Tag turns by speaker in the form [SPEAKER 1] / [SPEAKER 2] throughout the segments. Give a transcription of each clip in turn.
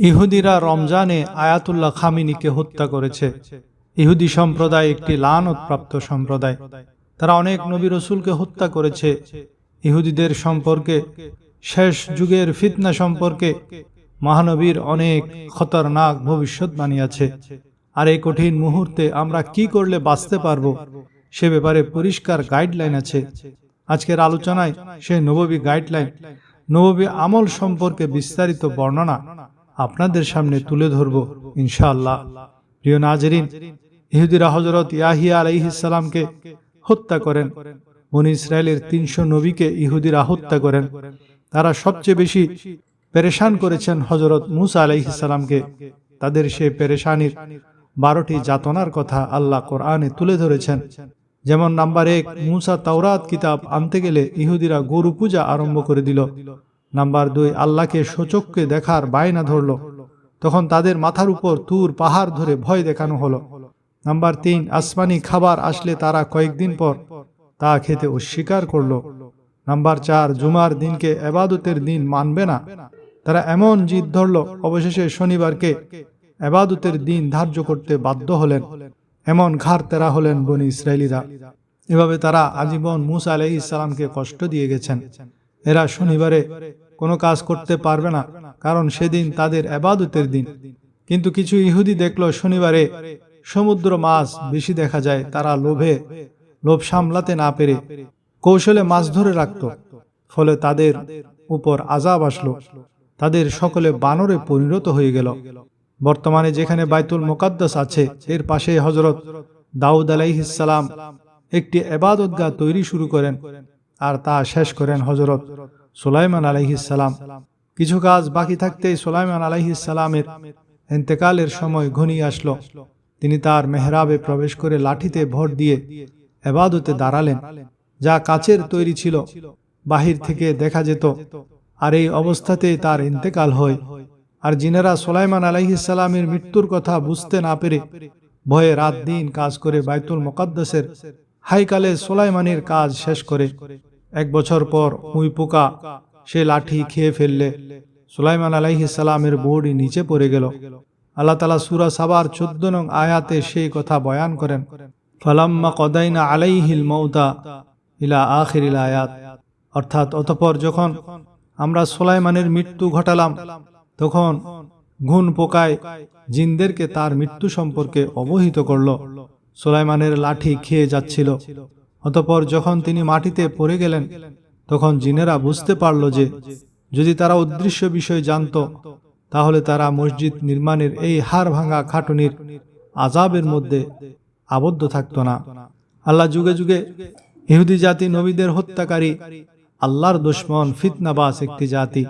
[SPEAKER 1] ইহুদিরা রমজানে আয়াতুল্লাহ খামিনিকে হত্যা করেছে। ইহুদি সম্প্রদায় একটি লানত-প্রাপ্ত সম্প্রদায়। তারা অনেক নবী রসুলকে হত্যা করেছে। ইহুদিদের সম্পর্কে, শেষ যুগের ফিতনা সম্পর্কে মহানবীর অনেক খতরনাক ভবিষ্যৎবাণী আছে। আর এই কঠিন মুহূর্তে আমরা কি করলে বাঁচতে পারবো সে ব্যাপারে পরিষ্কার গাইডলাইন আছে। আজকের আলোচনায় সেই নববী গাইডলাইন, নববী আমল সম্পর্কে বিস্তারিত বর্ণনা আপনাদের সামনে তুলে ধরব ইনশাআল্লাহ। প্রিয় নাজরিন, ইহুদিরা হযরত ইয়াহিয়া আলাইহিস সালামকে হত্যা করেন। বনী ইসরায়েলের 300 নবীকে ইহুদিরা হত্যা করেন। তারা সবচেয়ে বেশি পেরেশান করেছেন হযরত মুসা আলাইহিস সালামকে। তাদের সেই পেরেশানির 12টি যাতনার কথা আল্লাহ কোরআনে তুলে ধরেছেন। যেমন নাম্বার 1, মুসা তাওরাত কিতাব আনতে গেলে ইহুদিরা গরু পূজা আরম্ভ করে দিল। নাম্বার 2, আল্লাহকে সচক্ষে দেখার বায়না ধরল, তখন তাদের মাথার উপর তুর পাহাড় ধরে ভয় দেখানো হলো। নাম্বার 3, আসমানি খাবার আসলে তারা কয়েকদিন পর তা খেতে অস্বীকার করল। নাম্বার 4, জুমার দিনকে ইবাদতের দিন মানবে না। তারা এমন জিদ ধরল, অবশেষে শনিবারকে ইবাদতের দিন ধার্য করতে বাধ্য হলেন। এমন ঘাড় তেরা হলেন বনী ইসরায়েলিরা। এভাবে তারা আজীবন মুসা আলাইহিস সালামকে কষ্ট দিয়ে গেছেন। এরা শনিবারে কোনো কাজ করতে পারবে না, কারণ সেদিন তাদের ইবাদতের দিন। কিন্তু কিছু ইহুদি দেখলো শনিবারে সমুদ্র মাছ বেশি দেখা যায়। তারা লোভ সামলাতে না পেরে কৌশলে মাছ ধরে রাখত। ফলে তাদের উপর আযাব আসলো। তাদের সকলে বানরে পরিণত হয়ে গেল। বর্তমানে যেখানে বাইতুল মুকাদ্দাস আছে, এর পাশে হযরত দাউদ আলাইহিস সালাম একটি ইবাদতগাহ তৈরি শুরু করেন, আর তা শেষ করেন হযরত সুলাইমান আলাইহিস সালাম। কিছু কাজ বাকি থাকতেই সুলাইমান আলাইহিস সালামের ইন্তেকালের সময় ঘনিয়ে আসলো। তিনি তার মেহরাবে প্রবেশ করে লাঠিতে ভর দিয়ে ইবাদতে দাঁড়ালেন, যা কাচের তৈরি ছিল, বাহির থেকে দেখা যেত। আর এই অবস্থাতেই তার ইন্তেকাল হয়। আর জিনেরা সুলাইমান আলাইহিস সালামের মৃত্যুর কথা বুঝতে না পেরে ভয়ে রাত দিন কাজ করে বাইতুল মুকাদ্দাসের হাইকালে সুলাইমানের কাজ শেষ করে 1 বছর পর উই পোকা সে লাঠি খেয়ে ফেললে সুলাইমান আলাইহিস সালামের বডি নিচে পড়ে গেল। আল্লাহ তাআলা সূরা সাবার 14 নং আয়াতে সেই কথা বয়ান করেন, ফালাম্মা কদাইনা আলাইহিল মাউতা ইলা আখিরিল আয়াত। অর্থাৎ অতঃপর যখন আমরা সুলাইমানের মৃত্যু ঘটালাম, তখন ঘুন পোকায় জিনদেরকে তার মৃত্যু সম্পর্কে অবহিত করল। সুলাইমানের লাঠি খেয়ে যাচ্ছিল। অতঃপর যখন তিনি মাটিতে পড়ে গেলেন, তখন জিনেরা বুঝতে পারল যে যদি তারা অদৃশ্য বিষয় জানত, তাহলে তারা মসজিদ নির্মাণের এই হাড় ভাঙা খাটুনির আযাবের মধ্যে আবদ্ধ থাকত না। আল্লাহ যুগে যুগে ইহুদি জাতি নবীদের হত্যাকারী, আল্লাহর দুশমন, ফিতনাবাজ একটি জাতি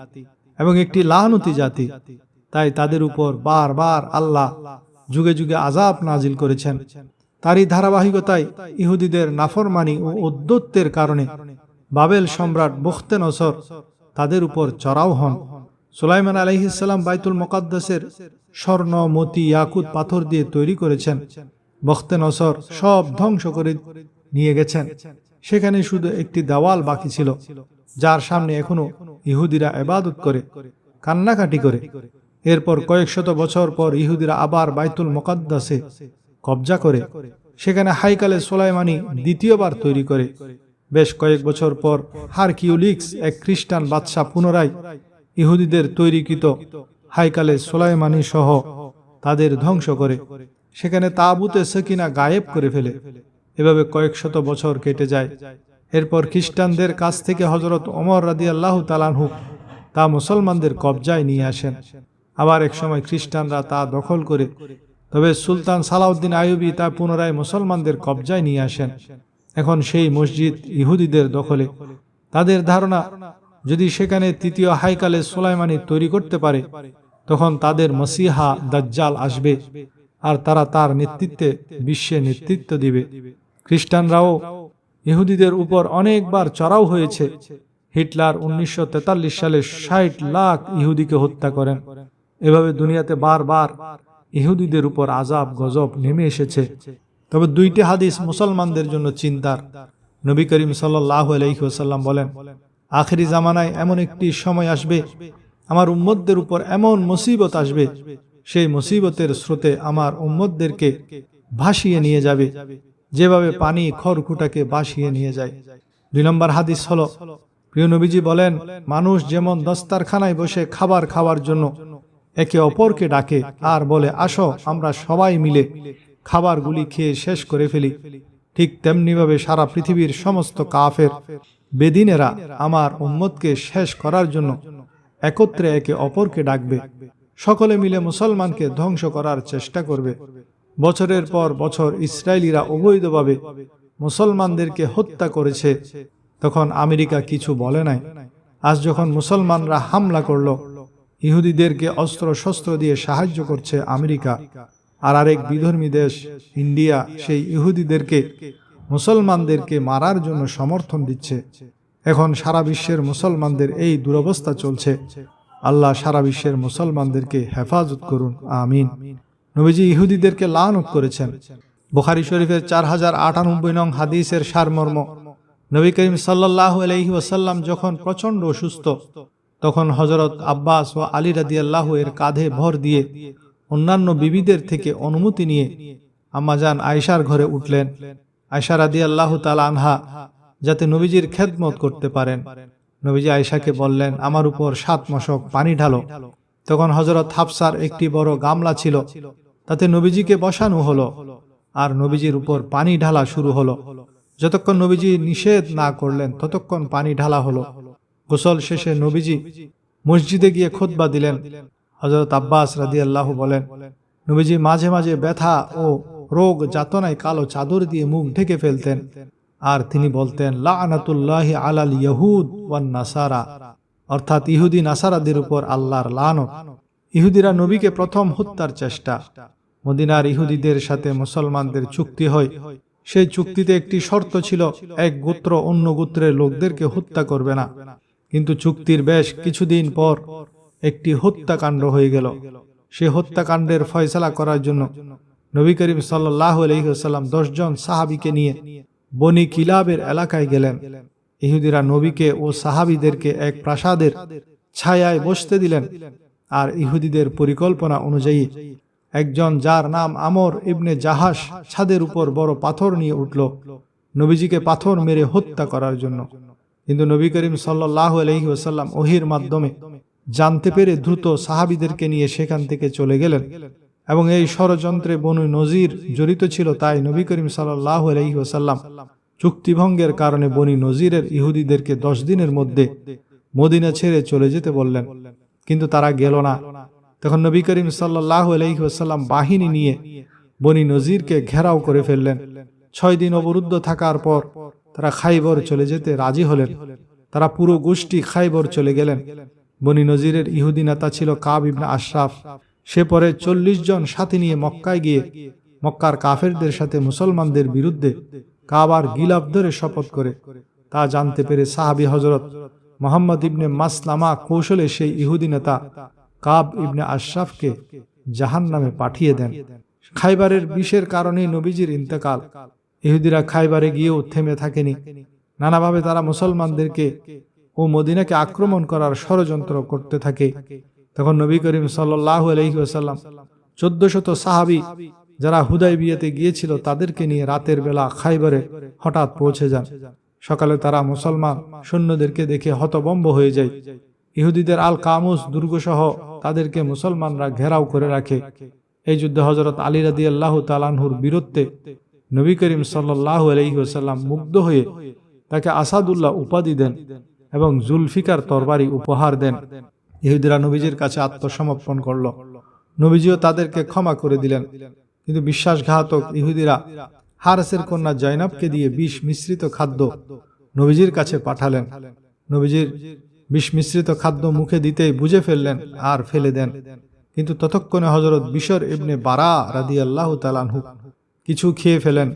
[SPEAKER 1] এবং একটি লাআনতি জাতি। তাই তাদের উপর বারবার আল্লাহ যুগে যুগে আযাব নাজিল করেছেন। তারই ধারাবাহিকতায় ইহুদিদের নাফরমানি ও উদ্যত্তের কারণে বাবেল সম্রাট বুখতেনসর তাদের উপর চড়াও হন। সুলাইমান আলাইহিস সালাম বাইতুল মুকাদ্দাসের স্বর্ণ, মতি, ইয়াকুত পাথর দিয়ে তৈরি করেছেন। বুখতেনসর সব ধ্বংস করে নিয়ে গেছেন। সেখানে শুধু একটি দেওয়াল বাকি ছিল, যার সামনে এখনো ইহুদিরা ইবাদত করে, কান্নাকাটি করে। এরপর কয়েক শত বছর পর ইহুদিরা আবার বাইতুল মুকাদ্দাসে কবজা করে সেখানে হাইকালে সুলাইমানি দ্বিতীয়বার তৈরি করে। বেশ কয়েক বছর পর হারকিউলিক্স, এক খ্রিস্টান বাদশাহ, পুনরায় ইহুদিদের তৈরিকৃত হাইকালে সুলাইমানি সহ তাদের ধ্বংস করে সেখানে তাবুতে সকিনা গায়েব করে ফেলে। এভাবে কয়েক শত বছর কেটে যায়। এরপর খ্রিস্টানদের কাছ থেকে হযরত ওমর রাদিয়াল্লাহু তাআলা আনহু তা মুসলমানদের কবজায় নিয়ে আসেন। আবার এক সময় খ্রিস্টানরা তা দখল করে, তবে সুলতান সালাউদ্দিন আইয়ুবী তা পুনরায় মুসলমানদের কবজায় নিয়ে আসেন। এখন সেই মসজিদ ইহুদিদের দখলে। তাদের ধারণা, যদি সেখানে তৃতীয় হাইকালে সুলাইমানি তৈরি করতে পারে, তখন তাদের মসিহা দাজ্জাল আসবে আর তারা তার নেতৃত্বে বিশ্বে নেতৃত্ব দিবে। খ্রিস্টানরাও ইহুদিদের উপর অনেকবার চড়াও হয়েছে। হিটলার 1943 সালে 60 লাখ ইহুদিকে হত্যা করেন। এভাবে দুনিয়াতে বারবার ইহুদিদের উপর আযাব গজব নেমে এসেছে। তবে 2টি হাদিস মুসলমানদের জন্য চিন্তার। নবী করিম সাল্লাল্লাহু আলাইহি ওয়াসাল্লাম বলেন, আখিরি জামানায় এমন একটি সময় আসবে, আমার উম্মতদের উপর এমন মুসিবত আসবে, সেই মুসিবতের স্রোতে আমার উম্মতদেরকে ভাসিয়ে নিয়ে যাবে, যেভাবে পানি খড়কুটাকে ভাসিয়ে নিয়ে যায়। 2 নম্বর হাদিস হলো, প্রিয় নবীজি বলেন, মানুষ যেমন দস্তারখানায় বসে খাবার খাওয়ার জন্য একে অপরকে ডাকে আর বলে, আসো আমরা সবাই মিলে খাবারগুলি খেয়ে শেষ করে ফেলি, ঠিক তেমনিভাবে সারা পৃথিবীর সমস্ত কাফের বেদিনেরা আমার উম্মতকে শেষ করার জন্য একত্রে একে অপরকে ডাকবে, সকলে মিলে মুসলমানকে ধ্বংস করার চেষ্টা করবে। বছরের পর বছর ইসরায়েলিরা অবৈধভাবে মুসলমানদেরকে হত্যা করেছে, তখন আমেরিকা কিছু বলে নাই। আজ যখন মুসলমানরা হামলা করল, ইহুদিদেরকে অস্ত্র শস্ত্র দিয়ে সাহায্য করছে আমেরিকা, আর আরেক বিধর্মী দেশ ইন্ডিয়া সেই ইহুদিদেরকে মুসলমানদেরকে মারার জন্য সমর্থন দিচ্ছে। এখন সারা বিশ্বের মুসলমানদের এই দুরবস্থা চলছে। আল্লাহ সারা বিশ্বের মুসলমানদেরকে হেফাজত করুন, আমিন। নবীজি ইহুদিদেরকে লানত করেছেন। বুখারী শরীফের 4098 নং হাদিসের সারমর্ম, নবী করিম সাল্লাল্লাহু আলাইহি ওয়াসাল্লাম যখন প্রচণ্ড অসুস্থ, তখন হযরত আব্বাস ও আলী রাদিয়াল্লাহু এর কাঁধে ভর দিয়ে অন্যান্য বিবিদের থেকে অনুমতি নিয়ে আম্মাজান আয়েশার ঘরে উঠলেন। আয়েশা রাদিয়াল্লাহু তাআলা আনহা যাতে নবীজির খেদমত করতে পারেন, নবীজি আয়েশাকে বললেন, আমার উপর 7 মশক পানি ঢালো। তখন হযরত হাফসার একটি বড় গামলা ছিল, তাতে নবীজিকে বসানো হলো আর নবীজির উপর পানি ঢালা শুরু হলো। যতক্ষণ নবীজি নিষেধ না করলেন ততক্ষণ পানি ঢালা হলো। গোসল শেষে নবীজি মসজিদে গিয়ে খুতবা দিলেন। হযরত আব্বাস রাদিয়াল্লাহু বলেন, নবীজি মাঝে মাঝে ব্যথা ও রোগ যাতনায় কালো চাদর দিয়ে মুখ ঢেকে ফেলতেন, আর তিনি বলতেন, লাআনাতুল্লাহি আলাল ইয়াহুদ ওয়ান নাসারা, অর্থাৎ ইহুদি নাসারাদের উপর আল্লাহর লানত। ইহুদিরা নবীকে প্রথম হত্যার চেষ্টা। মদিনার ইহুদিদের সাথে মুসলমানদের চুক্তি হয়। সেই চুক্তিতে একটি শর্ত ছিল, এক গোত্র অন্য গোত্রের লোকদেরকে হত্যা করবে না। কিন্তু চুক্তির বেশ কিছুদিন পর একটি হত্যাকাণ্ড হয়ে গেল। সে হত্যাকাণ্ডের ফয়সালা করার জন্য নবী করিম সাল্লাল্লাহু আলাইহি ওয়াসাল্লাম 10 জন সাহাবীকে নিয়ে বনি কিলাবের এলাকায় গেলেন। ইহুদিরা নবীকে ও সাহাবীদেরকে এক প্রাসাদের ছায়ায় বসতে দিলেন, আর ইহুদিদের পরিকল্পনা অনুযায়ী একজন, যার নাম আমর ইবনে জাহাস, ছাদের উপর বড় পাথর নিয়ে উঠল নবীজিকে পাথর মেরে হত্যা করার জন্য। কিন্তু নবী করিম সাল্লাল্লাহু আলাইহি ওয়াসাল্লাম ওহীর মাধ্যমে জানতে পেরে দ্রুত সাহাবীদেরকে নিয়ে সেখান থেকে চলে গেলেন, এবং এই ষড়যন্ত্রে বনু নজির জড়িত ছিল। তাই নবী করিম সাল্লাল্লাহু আলাইহি ওয়াসাল্লাম চুক্তিভঙ্গের কারণে বনি নজিরের ইহুদিদেরকে 10 দিনের মধ্যে মদিনা ছেড়ে চলে যেতে বললেন, কিন্তু তারা গেল না। তখন নবী করিম সাল্লাল্লাহু আলাইহি ওয়াসাল্লাম বাহিনী নিয়ে বনি নজিরকে ঘেরাও করে ফেললেন। 6 দিন অবরুদ্ধ থাকার পর তারা খাইবর চলে যেতে রাজি হলেন। তারা পুরো গোষ্ঠী খাইবর চলে গেলেন। বনি নজিরের ইহুদি নেতা ছিল কাব ইবনে আশরাফ। সে পরে 40 জন সাথী নিয়ে মক্কায় গিয়ে মক্কার কাফেরদের সাথে মুসলমানদের বিরুদ্ধে কাবার গিলাফ ধরে শপথ করে। তা জানতে পেরে সাহাবী হযরত মুহাম্মদ ইবনে মাসলামা কৌশলে সেই ইহুদি নেতা কাব ইবনে আশরাফকে জাহান্নামে পাঠিয়ে দেন। খাইবারের বিষের কারণে নবীজির ইন্তেকাল। ইহুদিরা খাইবারে গিয়েও থেমে থাকেনি। নানাভাবে তারা মুসলমানদেরকে ও মদিনাকে আক্রমণ করার ষড়যন্ত্র করতে থাকে। তখন নবী করিম সাল্লাল্লাহু আলাইহি ওয়াসাল্লাম 1400 সাহাবী যারা হুদায়বিয়াতে গিয়েছিল তাদেরকে নিয়ে রাতের বেলা খাইবারে হঠাৎ পৌঁছে যান। সকালে তারা মুসলমান সৈন্যদেরকে দেখে হতভম্ব হয়ে যায়। ইহুদিদের আল কামুস দুর্গসহ তাদেরকে মুসলমানরা ঘেরাও করে রাখে। এই যুদ্ধে হযরত আলী রাদিয়াল্লাহু তাআলা আনহুর বীরত্বে নবী করিম সাল্লাল্লাহু আলাইহি ওয়াসাল্লাম মুগ্ধ হয়ে তাকে আসাদুল্লাহ উপাধি দেন এবং জুলফিকার তরবারি উপহার দেন। ইহুদিরা নবীজির কাছে আত্মসমর্পণ করল। নবীজিও তাদেরকে ক্ষমা করে দিলেন। কিন্তু বিশ্বাসঘাতক ইহুদিরা হারেসের কন্যা জয়নাবকে দিয়ে বিষ মিশ্রিত খাদ্য নবীজির কাছে পাঠালেন। নবীজির বিষ মিশ্রিত খাদ্য মুখে দিতেই বুঝে ফেললেন আর ফেলে দেন। কিন্তু ততক্ষণে হযরত বিশর ইবনে বারা রাদিয়াল্লাহু তাআলা আনহু কিছু খেয়ে ফেলেন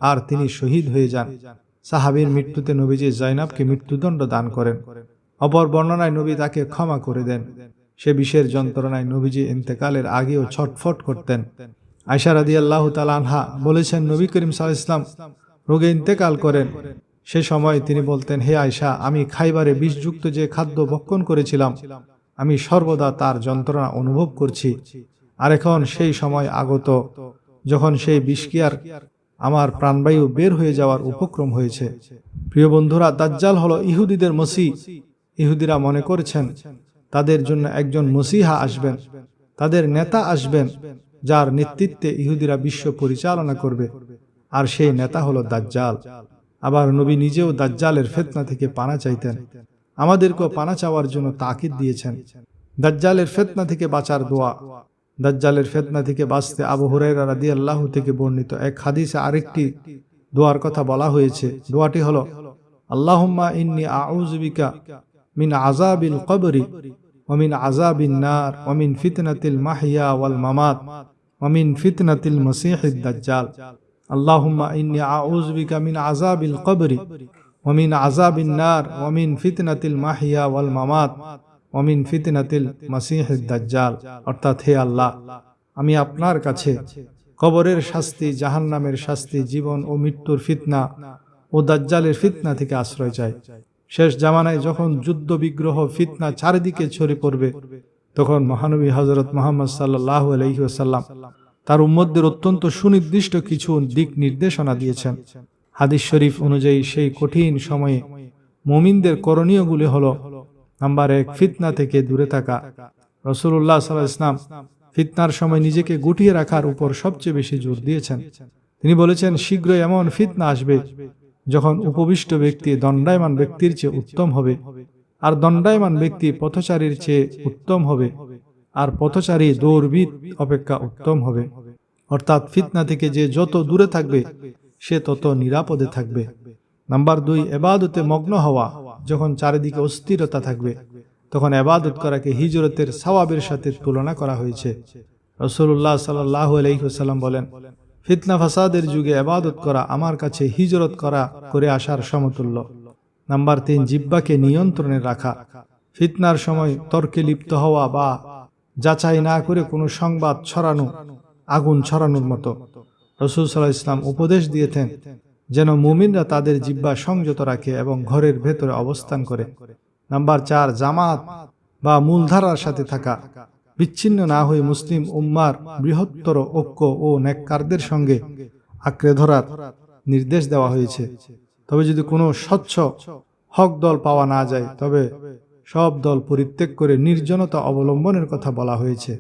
[SPEAKER 1] আর তিনি শহীদ হয়ে যান। সাহাবীর মৃত্যুতে নবীজি জয়নাবকে মৃত্যুদণ্ড দান করেন। অপর বর্ণনায় নবী তাকে ক্ষমা করে দেন। সে বিষের যন্ত্রণায় নবীজি ইন্তেকালের আগেও ছটফট করতেন। আয়েশা রাদিয়াল্লাহু তাআলা আনহা বলেছেন, নবী করিম সাল্লাল্লাহু আলাইহি ওয়াসাল্লাম রোগে ইন্তেকাল করেন। সে সময় তিনি বলতেন, হে আয়েশা, আমি খাইবারে বিষযুক্ত যে খাদ্য ভক্ষণ করেছিলাম আমি সর্বদা তার যন্ত্রণা অনুভব করছি। আর এখন সেই সময় আগত যখন সেই বিষক্রিয়ার আমার প্রাণবায়ু বের হয়ে যাওয়ার উপক্রম হয়েছে। প্রিয় বন্ধুরা, দাজ্জাল হলো ইহুদিদের মসিহ। ইহুদিরা মনে করেছেন তাদের জন্য একজন মসিহা আসবেন, তাদের নেতা আসবেন, যার নেতৃত্বে ইহুদিরা বিশ্ব পরিচালনা করবে, আর সেই নেতা হলো দাজ্জাল। আবার নবী নিজেও দাজ্জালের ফিতনা থেকে পানা চাইতেন, আমাদেরকেও পানা চাওয়ার জন্য তাকিদ দিয়েছেন। দাজ্জালের ফিতনা থেকে বাঁচার দোয়া। দাজ্জালের ফিতনা থেকে বাঁচতে আবু হুরায়রা রাদিয়াল্লাহু থেকে বর্ণিত এক হাদিসে আরেকটি দোয়ার কথা বলা হয়েছে। দোয়াটি হলো, আল্লাহুম্মা ইন্নী আউযু বিকা মিন আযাবিল কবরি ওয়া মিন আযাবিন নার ওয়া মিন ফিতনাতিল মাহইয়া ওয়াল মামাত ওয়া মিন ফিতনাতিল মাসীহিদ দাজ্জাল। আল্লাহুম্মা ইন্নী আউযু বিকা মিন আযাবিল কবরি ওয়া মিন আযাবিন নার ওয়া মিন ফিতনাতিল মাহইয়া ওয়াল মামাত ওয়া মিন ফিতনাতিল মাসীহিদ দাজ্জাল। অর্থাৎ, হে আল্লাহ, আমি আপনার কাছে কবরের শাস্তি, জাহান্নামের শাস্তি, জীবন ও মৃত্যুর ফিতনা ও দাজ্জালের ফিতনা থেকে আশ্রয় চাই। শেষ জামানায় যখন যুদ্ধ বিগ্রহ ফিতনা চারিদিকে ছড়িয়ে পড়বে, তখন মহানবী হযরত মুহাম্মদ সাল্লাল্লাহু আলাইহি ওয়াসাল্লাম তার উম্মতদের অত্যন্ত সুনির্দিষ্ট কিছু দিক নির্দেশনা দিয়েছেন। হাদিস শরীফ অনুযায়ী সেই কঠিন সময়ে মুমিনদের করণীয়গুলি হলো, নাম্বার 1, ফিতনা থেকে দূরে থাকা। রাসূলুল্লাহ সাল্লাল্লাহু আলাইহি ওয়াসাল্লাম ফিতনার সময় নিজেকে গুটিয়ে রাখার উপর সবচেয়ে বেশি জোর দিয়েছেন। তিনি বলেছেন, শীঘ্রই এমন ফিতনা আসবে যখন উপবিষ্ট ব্যক্তি দণ্ডায়মান ব্যক্তির চেয়ে উত্তম হবে, আর দণ্ডায়মান ব্যক্তি পথচারীর চেয়ে উত্তম হবে, আর পথচারী দৌড়বিদ অপেক্ষা উত্তম হবে। অর্থাৎ, ফিতনা থেকে যে যত দূরে থাকবে সে তত নিরাপদে থাকবে। নাম্বার 2, ইবাদতে মগ্ন হওয়া। যখন চারিদিকে অস্থিরতা থাকবে, তখন ইবাদত করাকে হিজরতের সওয়াবের সাথে তুলনা করা হয়েছে। রাসূলুল্লাহ সাল্লাল্লাহু আলাইহি ওয়াসাল্লাম বলেন, ফিতনা ফাসাদের যুগে ইবাদত করা আমার কাছে হিজরত করে আসার সমতুল্য। নাম্বার 3, জিহ্বাকে নিয়ন্ত্রণে রাখা। ফিতনার সময় তর্কে লিপ্ত হওয়া বা যাচাই না করে কোনো সংবাদ ছড়ানো আগুন ছড়ানোর মতো। রাসূল সাল্লাল্লাহু আলাইহি ওয়াসাল্লাম উপদেশ দিয়েছেন যেন মুমিনরা তাদের জিহ্বা সংযত রাখে এবং ঘরের ভেতরে অবস্থান করে। নাম্বার 4, জামাত বা মূলধারার সাথে থাকা। বিচ্ছিন্ন না হয়ে মুসলিম উম্মার বৃহত্তর ঐক্য ও নেককারদের সঙ্গে আঁকড়ে ধরার নির্দেশ দেওয়া হয়েছে। তবে যদি কোনো স্বচ্ছ হক দল পাওয়া না যায়, তবে সব দল পরিত্যাগ করে নির্জনতা অবলম্বনের কথা বলা হয়েছে।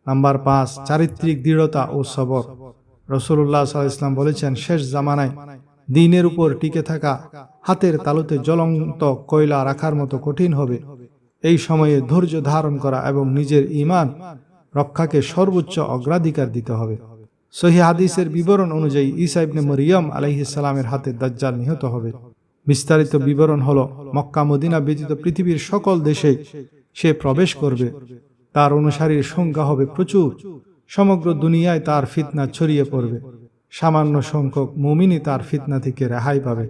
[SPEAKER 1] নাম্বার 5, চারিত্রিক দৃঢ়তা ও সবর। রাসূলুল্লাহ সাল্লাল্লাহু আলাইহি ওয়াসাল্লাম বলেছেন, শেষ জামানায় দ্বীনের উপর টিকে থাকা হাতের তালুতে জ্বলন্ত কয়লা রাখার মতো কঠিন হবে। এই সময়ে ধৈর্য ধারণ করা এবং নিজের ঈমান রক্ষাকে সর্বোচ্চ অগ্রাধিকার দিতে হবে। সহিহ হাদিসের বিবরণ অনুযায়ী ঈসা ইবনে মরিয়ম আলাইহিস সালামের হাতে দাজ্জাল নিহত হবে। বিস্তারিত বিবরণ হলো, মক্কা মদিনা ব্যতীত পৃথিবীর সকল দেশে সে প্রবেশ করবে। তার অনুসারীর সংখ্যা হবে প্রচুর। সমগ্র দুনিয়ায় তার ফিতনা ছড়িয়ে পড়বে। সামান্য সংখ্যক মুমিনই তার ফিতনা থেকে রেহাই পাবে।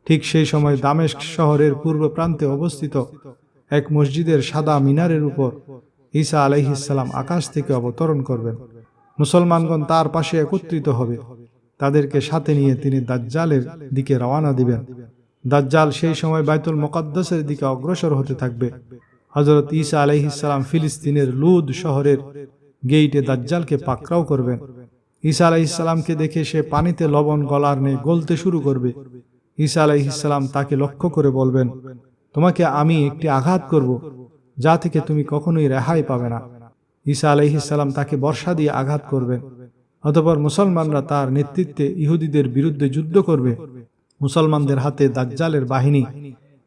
[SPEAKER 1] ঠিক সেই সময় দামেস্ক শহরের পূর্ব প্রান্তে অবস্থিত এক মসজিদের সাদা মিনারের উপর ঈসা আলাইহিস সালাম আকাশ থেকে অবতরণ করবেন। মুসলমানগণ তার পাশে একত্রিত হবে। তাদেরকে সাথে নিয়ে তিনি দাজ্জালের দিকে রওনা দিবেন। দাজ্জাল সেই সময় বাইতুল মুকাদ্দাসের দিকে অগ্রসর হতে থাকবে। হযরত ঈসা আলাইহিস সালাম ফিলিস্তিনের লুদ শহরের গেইটে দাজ্জালকে পাকড়াও করবেন। ঈসা আলাইহিস সালামকে দেখে সে পানিতে লবণ গলার ন্যায় গলতে শুরু করবে। ঈসা আলাইহিস সালাম তাকে লক্ষ্য করে বলবেন, তোমাকে আমি একটি আঘাত করব, যা থেকে তুমি কখনোই রেহাই পাবে না। ঈসা আলাইহিস সালাম তাকে বর্ষা দিয়ে আঘাত করবেন। অতঃপর মুসলমানরা তার নেতৃত্বে ইহুদিদের বিরুদ্ধে যুদ্ধ করবে। মুসলমানদের হাতে দাজ্জালের বাহিনী,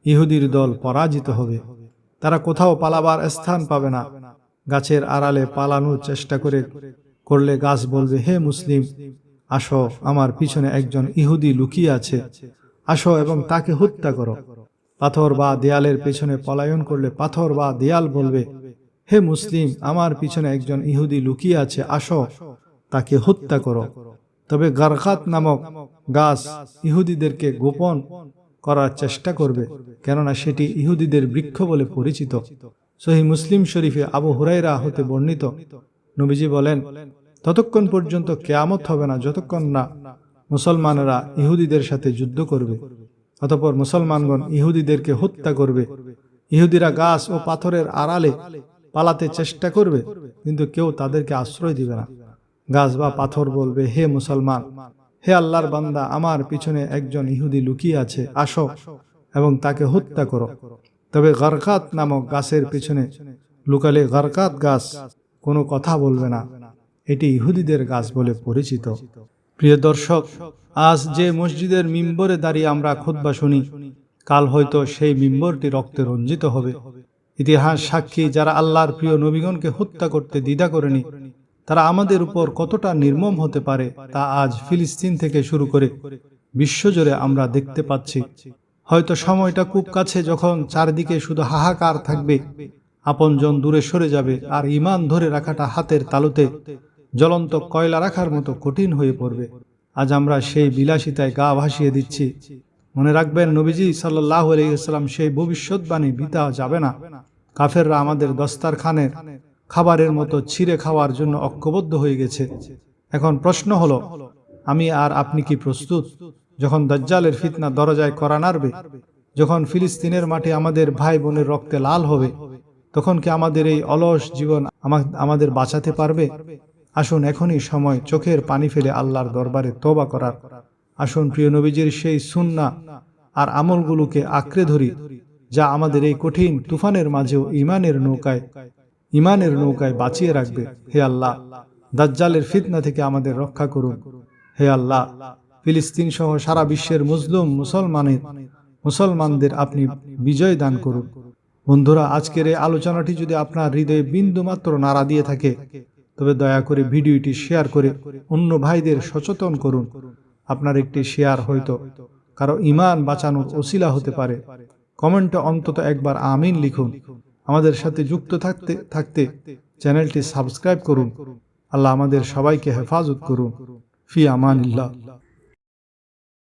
[SPEAKER 1] ইহুদির দল পরাজিত হবে। তারা কোথাও পালাবার স্থান পাবে না। গাছের আড়ালে পালানোর চেষ্টা করলে গাছ বলবে, হে মুসলিম, আসো, আমার পিছনে একজন ইহুদি লুকিয়ে আছে, আসো এবং তাকে হত্যা করো। পাথর বা দেয়ালের পেছনে পলায়ন করলে পাথর বা দেয়াল বলবে, হে মুসলিম, আমার পিছনে একজন ইহুদি লুকিয়ে আছে, আসো, তাকে হত্যা করো। তবে গারকাত নামক গাছ ইহুদিদেরকে গোপন করার চেষ্টা করবে, কেননা সেটি ইহুদিদের বৃক্ষ বলে পরিচিত। সহিহ মুসলিম শরীফে আবু হুরায়রা হতে বর্ণিত, নবীজি বলেন, ততক্ষণ পর্যন্ত কিয়ামত হবে না যতক্ষণ না মুসলমানেরা ইহুদিদের সাথে যুদ্ধ করবে। অতঃপর মুসলমানগণ ইহুদিদেরকে হত্যা করবে ইহুদিরা গাছ ও পাথরের আড়ালে পালাতে চেষ্টা করবে, কিন্তু কেউ তাদেরকে আশ্রয় দিবে না। গাছ বা পাথর বলবে, হে মুসলমান, হে আল্লাহর বান্দা, আমার পিছনে একজন ইহুদি লুকিয়ে আছে, আসো এবং তাকে হত্যা করো। তবে গারকাত নামক গাছের পিছনে লুকালে গারকাত গাছ কোনো কথা বলবে না, এটি ইহুদিদের গাছ বলে পরিচিত। প্রিয় দর্শক, আজ যে মসজিদের মিম্বরে দাঁড়িয়ে আমরা খুতবা শুনি, কাল হয়তো সেই মিম্বরটি রক্তে রঞ্জিত হবে। ইতিহাস সাক্ষী, যারা আল্লাহর প্রিয় নবীগণকে হত্যা করতে দ্বিধা করেনি, তারা আমাদের উপর কতটা নির্মম হতে পারে তা আজ ফিলিস্তিন থেকে শুরু করে বিশ্বজুড়ে আমরা দেখতে পাচ্ছি। হয়তো সময়টা খুব কাছে, যখন চারদিকে শুধু হাহাকার থাকবে, আপনজন দূরে সরে যাবে, আর ঈমান ধরে রাখাটা হাতের তালুতে জ্বলন্ত কয়লা রাখার মতো কঠিন হয়ে পড়বে। আজ আমরা সেই বিলাসিতায় গা ভাসিয়ে দিচ্ছি। মনে রাখবেন, নবীজি সাল্লাল্লাহু আলাইহি ওয়াসাল্লাম সেই ভবিষ্যৎবাণী বিতা যাবে না। কাফেররা আমাদের দস্তারখানের খাবারের মতো ছিঁড়ে খাওয়ার জন্য ঐক্যবদ্ধ হয়ে গেছে। এখন প্রশ্ন হলো, আমি আর আপনি কি প্রস্তুত? যখন দাজ্জালের ফিতনা দরজায় কড়া নাড়বে, যখন ফিলিস্তিনের মাটি আমাদের ভাই বোনের রক্তে লাল হবে, তখন কি আমাদের এই অলস জীবন আমাদের বাঁচাতে পারবে? আসুন, এখনই সময় চোখের পানি ফেলে আল্লাহর দরবারে তওবা করার। আসুন প্রিয় নবীজির সেই সুন্নাহ আর আমলগুলোকে আঁকড়ে ধরি, যা আমাদের এই কঠিন তুফানের মাঝেও ইমানের নৌকায় বাঁচিয়ে রাখবে। হে আল্লাহ, দাজ্জালের ফিতনা থেকে আমাদের রক্ষা করুন। হে আল্লাহ, ফিলিস্তিন সহ সারা বিশ্বের মুসলিম মুসলমানদের আপনি বিজয় দান করুন। বন্ধুরা, আজকের এই আলোচনাটি যদি আপনার হৃদয়ে বিন্দুমাত্র নাড়া দিয়ে থাকে, তবে দয়া করে ভিডিওটি শেয়ার করে অন্য ভাইদের সচেতন করুন। আপনার একটি শেয়ার হয়তো কারো ঈমান বাঁচানোর ওসিলা হতে পারে। কমেন্টে অন্তত একবার আমিন লিখুন। আমাদের সাথে যুক্ত থাকতে চ্যানেলটি সাবস্ক্রাইব করুন। আল্লাহ আমাদের সবাইকে হেফাজত করুন। ফি আমানিল্লাহ।